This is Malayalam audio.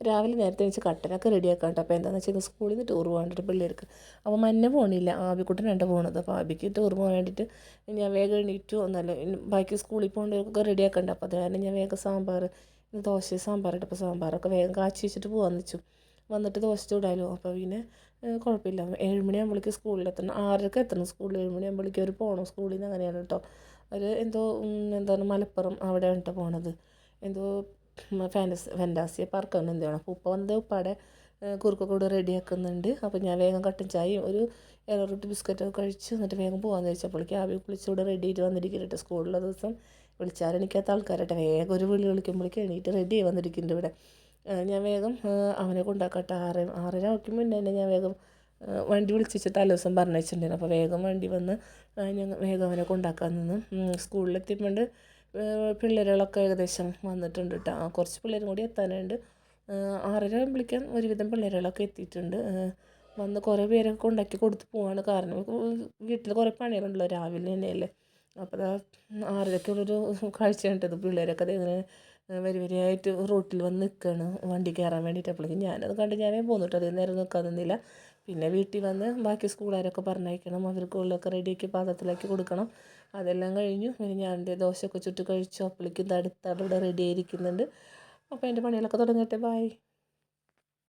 രാവിലെ നേരത്തെ വെച്ച് കട്ടനൊക്കെ റെഡിയാക്കാം കേട്ടോ. അപ്പോൾ എന്താണെന്ന് വെച്ചാൽ സ്കൂളിൽ നിന്ന് ടൂർ പോകാണ്ടിട്ട് പിള്ളേർക്ക്. അപ്പോൾ മഞ്ഞ പോകണില്ല, ആബിക്കുട്ടനാണ് പോകണത്. അപ്പോൾ ആബിക്ക് ടൂർ പോകാൻ വേണ്ടിയിട്ട് ഞാൻ വേഗം എണീറ്റു. ഒന്നല്ല ബാക്കി സ്കൂളിൽ പോകേണ്ടവർക്കൊക്കെ റെഡിയാക്കണ്ട. അപ്പോൾ അത് കാരണം ഞാൻ വേഗം സാമ്പാർ, ദോശ സാമ്പാറിട്ട്, അപ്പോൾ സാമ്പാറൊക്കെ വേഗം കാച്ചി വെച്ചിട്ട് പോകാമെന്ന് വെച്ചു. വന്നിട്ട് ദോശ ചൂടാലോ. അപ്പോൾ പിന്നെ കുഴപ്പമില്ല. 7 മണിയാകുമ്പോഴേക്ക് സ്കൂളിലെത്തണം, 6:30 എത്തണം സ്കൂളിൽ. 7 മണിയാകുമ്പോഴേക്കും അവർ പോകണം സ്കൂളിൽ നിന്ന്. അങ്ങനെയാണ് കേട്ടോ. ഒരു എന്തോ എന്താണ് മലപ്പുറം അവിടെയാണ് കേട്ടോ പോണത്. എന്തോ ഫാൻറ്റാസിയ പാർക്ക് അങ്ങനെ എന്താണ്. അപ്പോൾ ഉപ്പ വന്ന് ഉപ്പാടെ കുറുക്കൊക്കെ കൂടെ റെഡിയാക്കുന്നുണ്ട്. അപ്പോൾ ഞാൻ വേഗം കട്ടൻ ചായയും ഒരു എയറോട്ട് ബിസ്ക്കറ്റൊക്കെ കഴിച്ച് എന്നിട്ട് വേഗം പോകാമെന്ന് വെച്ചപ്പോഴേക്കും ആവി കുളിച്ചുകൂടെ റെഡി ആയിട്ട് വന്നിരിക്കുന്നുണ്ട്. സ്കൂളിലുള്ള ദിവസം വിളിച്ചാലെണിക്കാത്ത ആൾക്കാരട്ടെ വേഗം ഒരു വിളി വിളിക്കുമ്പോഴേക്കും എണീറ്റ് റെഡി ആയി വന്നിരിക്കുന്നുണ്ട് ഇവിടെ. ഞാൻ വേഗം അവനെ കൊണ്ടാക്കട്ടെ. 6:30 ആക്കും മുന്നേ തന്നെ ഞാൻ വേഗം വണ്ടി വിളിച്ചിട്ട് തലേ ദിവസം പറഞ്ഞു വെച്ചിട്ടുണ്ടായിരുന്നു. അപ്പോൾ വേഗം വണ്ടി വന്ന് ഞങ്ങൾ വേഗം അവനെ കൊണ്ടാക്കാൻ നിന്ന്. സ്കൂളിലെത്തിയപ്പോൾ പിള്ളേരുകളൊക്കെ ഏകദേശം വന്നിട്ടുണ്ട് കേട്ടോ. കുറച്ച് പിള്ളേരും കൂടി എത്താനുണ്ട്. 6:30 ആകുമ്പോഴേക്കും ഒരുവിധം പിള്ളേരുകളൊക്കെ എത്തിയിട്ടുണ്ട്. വന്ന് കുറേ പേരൊക്കെ കൊണ്ടാക്കി കൊടുത്ത് പോവാണ്. കാരണം വീട്ടിൽ കുറേ പണികളുണ്ടല്ലോ രാവിലെ തന്നെയല്ലേ. അപ്പോൾ 6:30-ക്കുള്ളൊരു കാഴ്ച കണ്ടത്. പിള്ളേരൊക്കെ ഇങ്ങനെ വരിയായിട്ട് റോട്ടിൽ വന്ന് നിൽക്കുകയാണ് വണ്ടി കയറാൻ വേണ്ടിയിട്ട്. അപ്പോഴേക്കും ഞാനത് കണ്ട് ഞാനേ പോന്നിട്ട് അധികം നേരം നിൽക്കാൻ നിന്നില്ല. പിന്നെ വീട്ടിൽ വന്ന് ബാക്കി സ്കൂളുകാരൊക്കെ പറഞ്ഞയക്കണം, അവർക്കുള്ളതൊക്കെ റെഡിയാക്കി പാത്രത്തിലാക്കി കൊടുക്കണം. അതെല്ലാം കഴിഞ്ഞു. പിന്നെ ഞാൻ എൻ്റെ ദോശയൊക്കെ ചുട്ട് കഴിച്ചു. അപ്പോഴേക്കും തടുത്താട് ഇവിടെ റെഡി ആയിരിക്കുന്നുണ്ട്. അപ്പോൾ എൻ്റെ പണികളൊക്കെ തുടങ്ങട്ടെ. ബായ്.